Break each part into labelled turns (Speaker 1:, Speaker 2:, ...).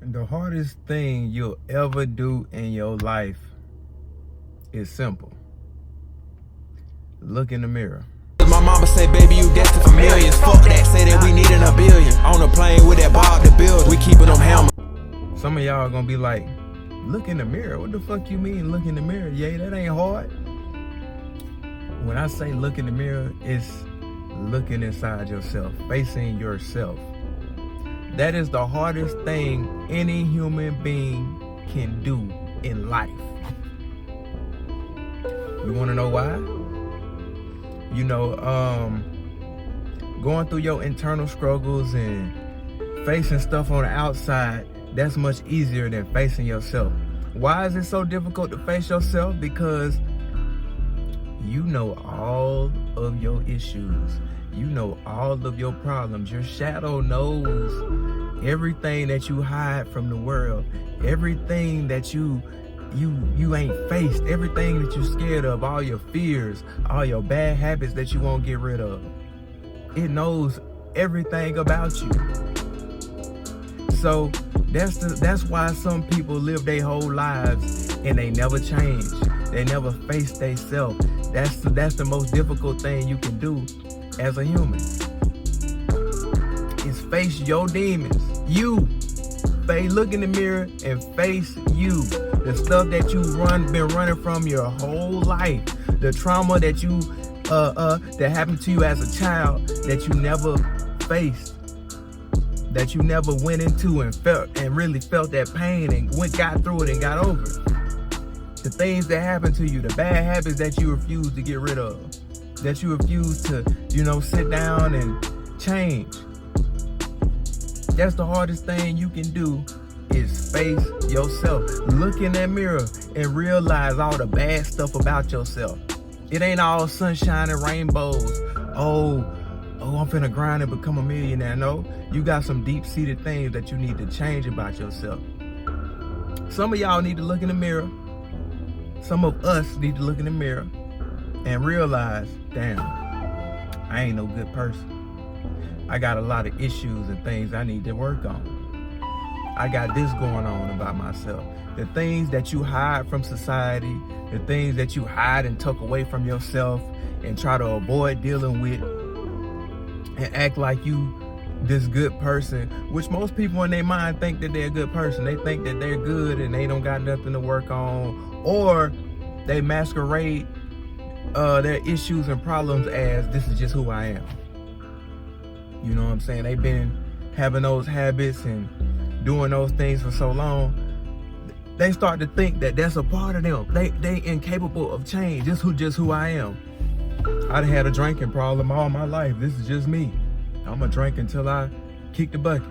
Speaker 1: The hardest thing you'll ever do in your life is simple. Look in the mirror.
Speaker 2: My mama say, baby, you destined for millions. Fuck that, say that we needing a billion. On a plane with that Bob the Builder, we keeping them hammers.
Speaker 1: Some of y'all gonna be like, look in the mirror. What the fuck you mean look in the mirror? Yeah, that ain't hard. When I say look in the mirror, it's looking inside yourself, facing yourself. That is the hardest thing any human being can do in life. You wanna know why? You know, going through your internal struggles and facing stuff on the outside, that's much easier than facing yourself. Why is it so difficult to face yourself? Because you know all of your issues. You know all of your problems. Your shadow knows everything that you hide from the world, everything that you ain't faced, everything that you're scared of, all your fears, all your bad habits that you won't get rid of. It knows everything about you. So that's why some people live their whole lives and they never change. They never face themselves. That's the most difficult thing you can do as a human. Is face your demons. You. Look in the mirror and face you. The stuff that been running from your whole life. The trauma that that happened to you as a child that you never faced. That you never went into and really felt that pain and got through it and got over it. The things that happened to you, the bad habits that you refuse to get rid of, that you refuse to, sit down and change. That's the hardest thing you can do is face yourself. Look in that mirror and realize all the bad stuff about yourself. It ain't all sunshine and rainbows. Oh, I'm finna grind and become a millionaire. No, you got some deep-seated things that you need to change about yourself. Some of y'all need to look in the mirror. Some of us need to look in the mirror and realize, damn, I ain't no good person. I got a lot of issues and things I need to work on. I got this going on about myself. The things that you hide from society, the things that you hide and tuck away from yourself and try to avoid dealing with and act like you this good person, which most people in their mind think that they're a good person. They think that they're good and they don't got nothing to work on, or they masquerade their issues and problems as this is just who I am. You know what I'm saying? They've been having those habits and doing those things for so long. They start to think that that's a part of them. They incapable of change. Just who I am. I'd had a drinking problem all my life. This is just me. I'm gonna drink until I kick the bucket.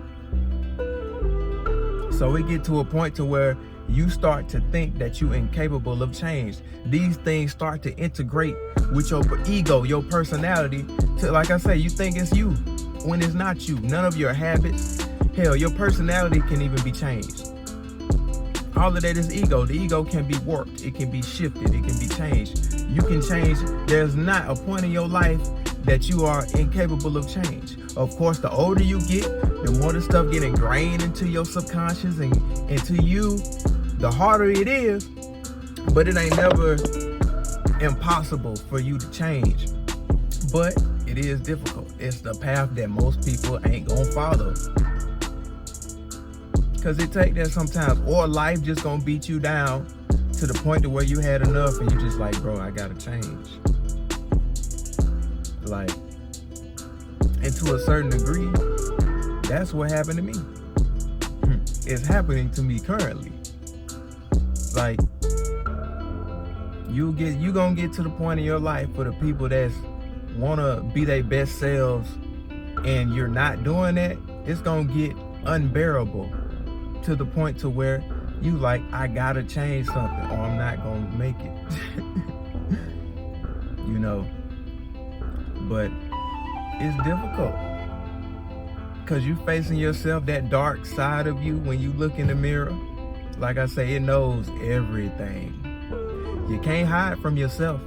Speaker 1: So we get to a point to where you start to think that you're incapable of change. These things start to integrate with your ego, your personality. Like I say, you think it's you when it's not you. None of your habits, hell, your personality can even be changed. All of that is ego. The ego can be warped. It can be shifted. It can be changed. You can change. There's not a point in your life that you are incapable of change. Of course, the older you get, the more the stuff get ingrained into your subconscious and into you, the harder it is. But it ain't never impossible for you to change. But it is difficult. It's the path that most people ain't gonna follow. Cause it take that sometimes, or life just gonna beat you down to the point to where you had enough and you just like, bro, I gotta change. Like, and to a certain degree, that's what happened to me. It's happening to me currently. Like, you gonna get to the point in your life for the people that wanna be their best selves and you're not doing that, it's gonna get unbearable to the point to where you like, I gotta change something or I'm not gonna make it. But it's difficult because you facing yourself, that dark side of you. When you look in the mirror, like I say, it knows everything. You can't hide from yourself.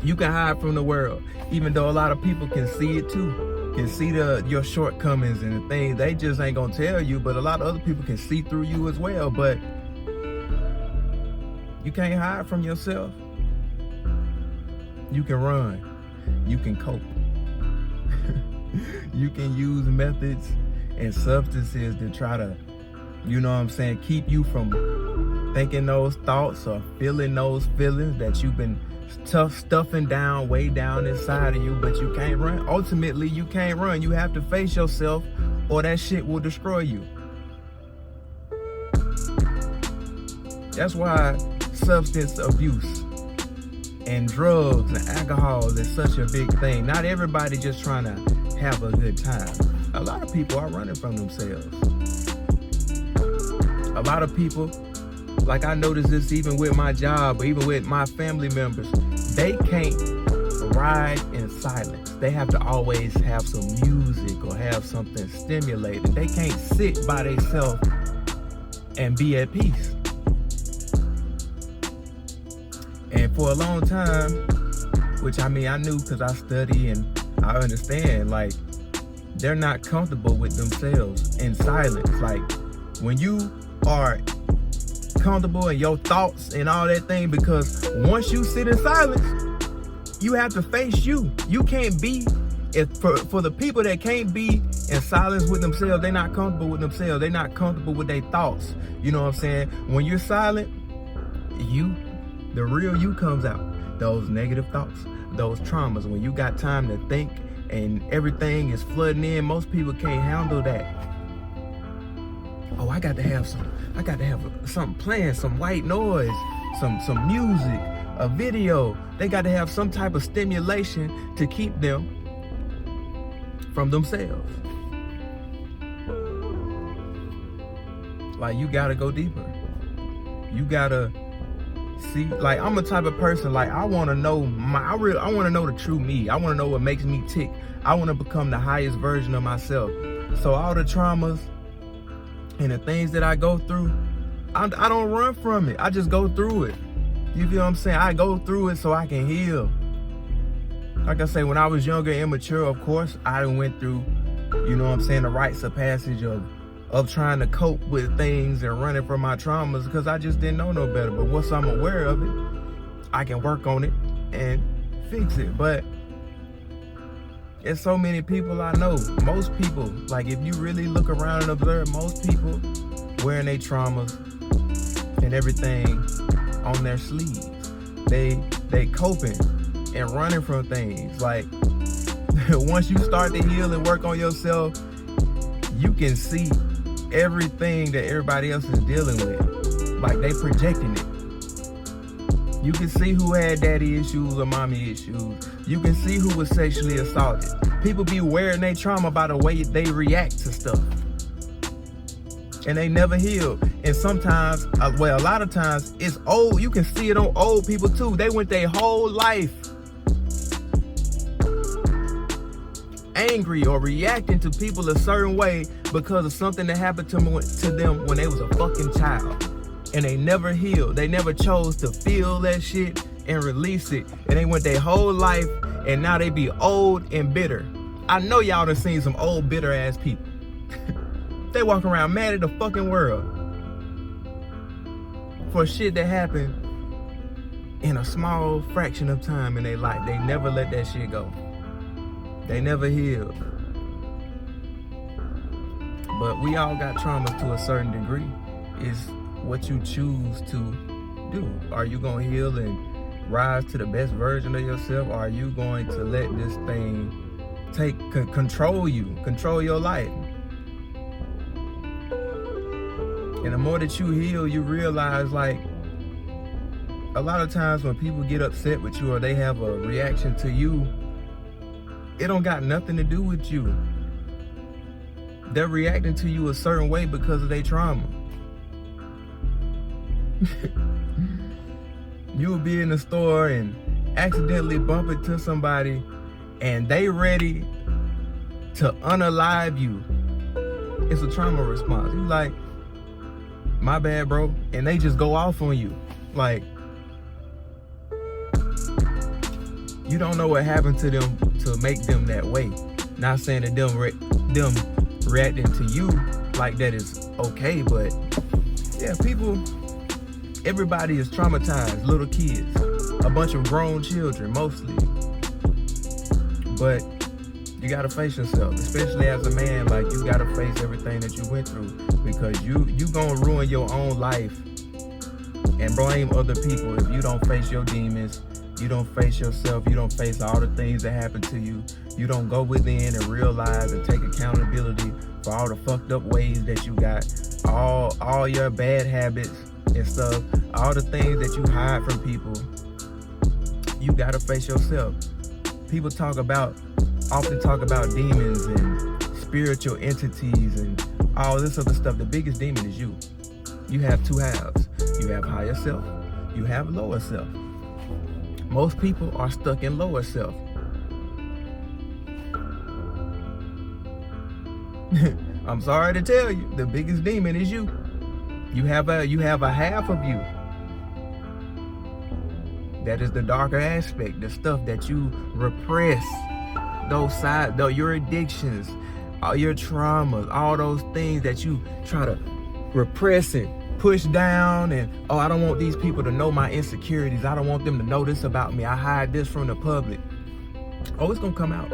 Speaker 1: You can hide from the world, even though a lot of people can see it too. can see your shortcomings and the things they just ain't gonna tell you, but a lot of other people can see through you as well. But you can't hide from yourself. You can run. You can cope. You can use methods and substances to try to, you know what I'm saying, keep you from thinking those thoughts or feeling those feelings that you've been stuffing down way down inside of you, but you can't run. Ultimately, you can't run. You have to face yourself or that shit will destroy you. That's why substance abuse and drugs and alcohol is such a big thing. Not everybody just trying to have a good time. A lot of people are running from themselves. A lot of people, like I noticed this even with my job, or even with my family members, they can't ride in silence. They have to always have some music or have something stimulating. They can't sit by themselves and be at peace. And for a long time, which I mean, I knew because I study and I understand, like, they're not comfortable with themselves in silence. Like, when you are comfortable in your thoughts and all that thing, because once you sit in silence, you have to face you. You can't be, for the people that can't be in silence with themselves, they're not comfortable with themselves. They're not comfortable with their thoughts. You know what I'm saying? When you're silent, the real you comes out. Those negative thoughts, those traumas, when you got time to think and everything is flooding in, most people can't handle that. Oh, I got to have something playing, some white noise, some music, a video. They got to have some type of stimulation to keep them from themselves. Like, you gotta go deeper. You gotta see, like, I'm a type of person, like, I want to know I want to know the true me. I want to know what makes me tick. I want to become the highest version of myself. So all the traumas and the things that I go through, I don't run from it. I just go through it. You feel what I'm saying? I go through it so I can heal. Like I say, when I was younger, immature, of course, I went through, you know what I'm saying, the rites of passage of trying to cope with things and running from my traumas, because I just didn't know no better. But once I'm aware of it, I can work on it and fix it. But there's so many people I know. Most people, like, if you really look around and observe, most people wearing their traumas and everything on their sleeves. They coping and running from things. Like, once you start to heal and work on yourself, you can see everything that everybody else is dealing with. Like, they projecting it. You can see who had daddy issues or mommy issues. You can see who was sexually assaulted. People be wearing their trauma by the way they react to stuff. And they never heal. And sometimes, well, a lot of times, it's old. You can see it on old people too. They went their whole life angry or reacting to people a certain way because of something that happened to them when they was a fucking child. And they never healed. They never chose to feel that shit and release it. And they went their whole life, and now they be old and bitter. I know y'all done seen some old bitter ass people. They walk around mad at the fucking world for shit that happened in a small fraction of time in their life. They never let that shit go. They never healed. But we all got traumas to a certain degree. It's what you choose to do. Are you going to heal and rise to the best version of yourself? Or are you going to let this thing control you, control your life? And the more that you heal, you realize, like, a lot of times when people get upset with you or they have a reaction to you, it don't got nothing to do with you. They're reacting to you a certain way because of their trauma. You'll be in the store and accidentally bump into somebody and they ready to unalive you. It's a trauma response. You like, my bad, bro. And they just go off on you. Like, you don't know what happened to them to make them that way. Not saying that them reacting to you like that is okay, but yeah, everybody is traumatized. Little kids, a bunch of grown children mostly. But you gotta face yourself, especially as a man. Like, you gotta face everything that you went through, because you gonna ruin your own life and blame other people if you don't face your demons. You don't face yourself. You don't face all the things that happen to you. You don't go within and realize and take accountability for all the fucked up ways that you got, all your bad habits and stuff, all the things that you hide from people. You gotta face yourself. People often talk about demons and spiritual entities and all this other stuff. The biggest demon is you. You have two halves. You have higher self. You have lower self. Most people are stuck in lower self. I'm sorry to tell you, the biggest demon is you. You have a half of you. That is the darker aspect, the stuff that you repress, those sides, your addictions, all your traumas, all those things that you try to repress and push down. And I don't want these people to know my insecurities. I don't want them to know this about me. I hide this from the public. It's gonna come out.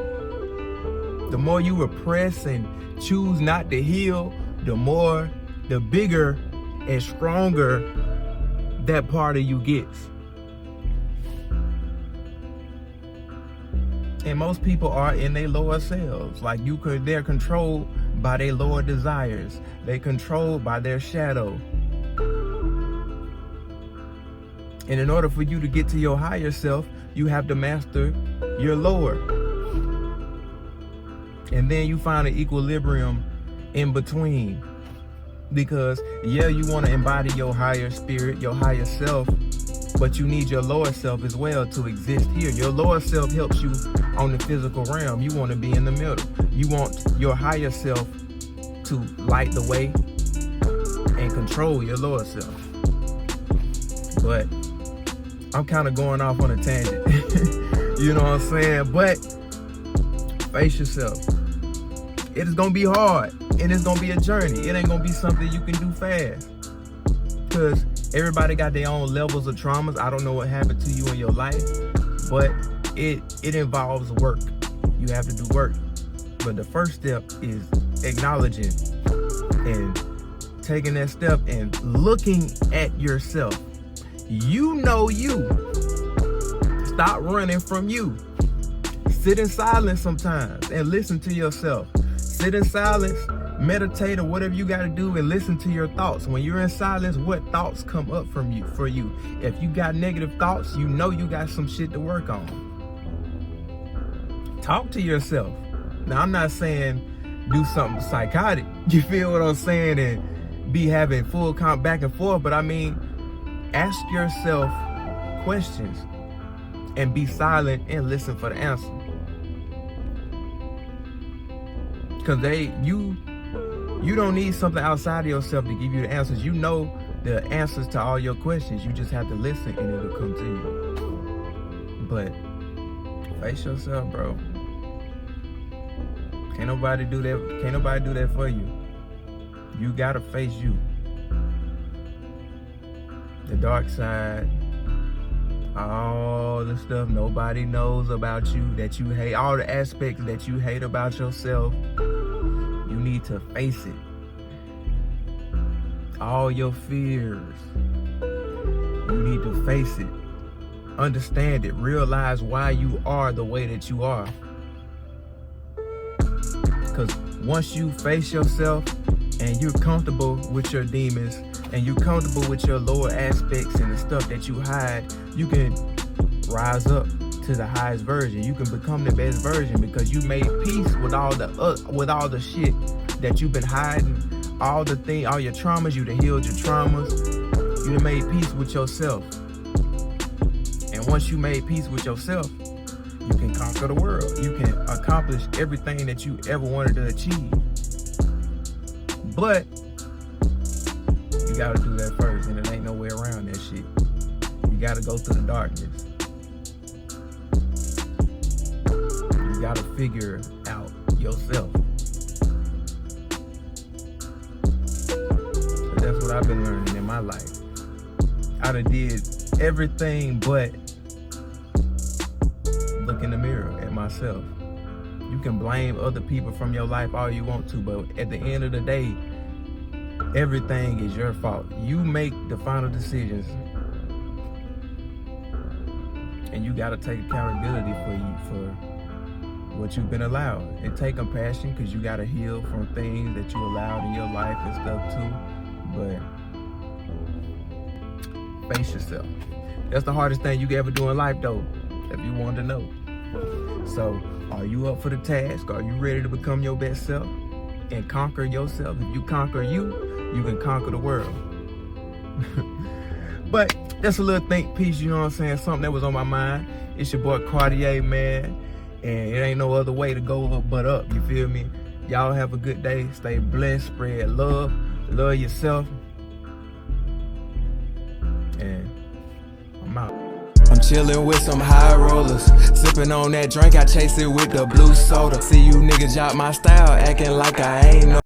Speaker 1: The more you repress and choose not to heal, the bigger and stronger that part of you gets. And most people are in their lower selves. Like, they're controlled by their lower desires. They're controlled by their shadow. And in order for you to get to your higher self, you have to master your lower. And then you find an equilibrium in between. Because, yeah, you want to embody your higher spirit, your higher self, but you need your lower self as well to exist here. Your lower self helps you on the physical realm. You want to be in the middle. You want your higher self to light the way and control your lower self. But I'm kind of going off on a tangent. You know what I'm saying? But face yourself. It is going to be hard, and it's going to be a journey. It ain't going to be something you can do fast. Because everybody got their own levels of traumas. I don't know what happened to you in your life, but it involves work. You have to do work. But the first step is acknowledging and taking that step and looking at yourself. You know you. Stop running from you. Sit in silence sometimes and listen to yourself. Sit in silence, meditate, or whatever you got to do, and listen to your thoughts. When you're in silence, what thoughts come up for you? If you got negative thoughts, you know you got some shit to work on. Talk to yourself. Now, I'm not saying do something psychotic. You feel what I'm saying? And be having full back and forth. But I mean, ask yourself questions and be silent and listen for the answer. Because you don't need something outside of yourself to give you the answers. You know the answers to all your questions. You just have to listen and it'll come to you. But face yourself, bro. Can't nobody do that. Can't nobody do that for you. You gotta face you. The dark side, all the stuff nobody knows about you, that you hate, all the aspects that you hate about yourself. You need to face it. All your fears, you need to face it. Understand it. Realize why you are the way that you are. Because once you face yourself and you're comfortable with your demons and you're comfortable with your lower aspects and the stuff that you hide, you can rise up to the highest version. You can become the best version because you made peace with all the shit that you've been hiding, all your traumas. You done healed your traumas. You done made peace with yourself. And once you made peace with yourself, you can conquer the world. You can accomplish everything that you ever wanted to achieve. But you gotta do that first, and it ain't no way around that shit. You gotta go through the darkness. You gotta figure out yourself. So that's what I've been learning in my life. I done did everything but look in the mirror at myself. You can blame other people from your life all you want to, but at the end of the day, everything is your fault. You make the final decisions, and you gotta take accountability for what you've been allowed. And take compassion, because you gotta heal from things that you allowed in your life and stuff too. But face yourself. That's the hardest thing you can ever do in life, though, if you want to know. So, are you up for the task? Are you ready to become your best self and conquer yourself? If you conquer you can conquer the world. But that's a little think piece, you know what I'm saying? Something that was on my mind. It's your boy Cartier, man. And it ain't no other way to go up but up, you feel me? Y'all have a good day. Stay blessed, spread love, love yourself. And I'm out.
Speaker 2: I'm chillin' with some high rollers, sippin' on that drink, I chase it with the blue soda. See you niggas drop my style, acting like I ain't no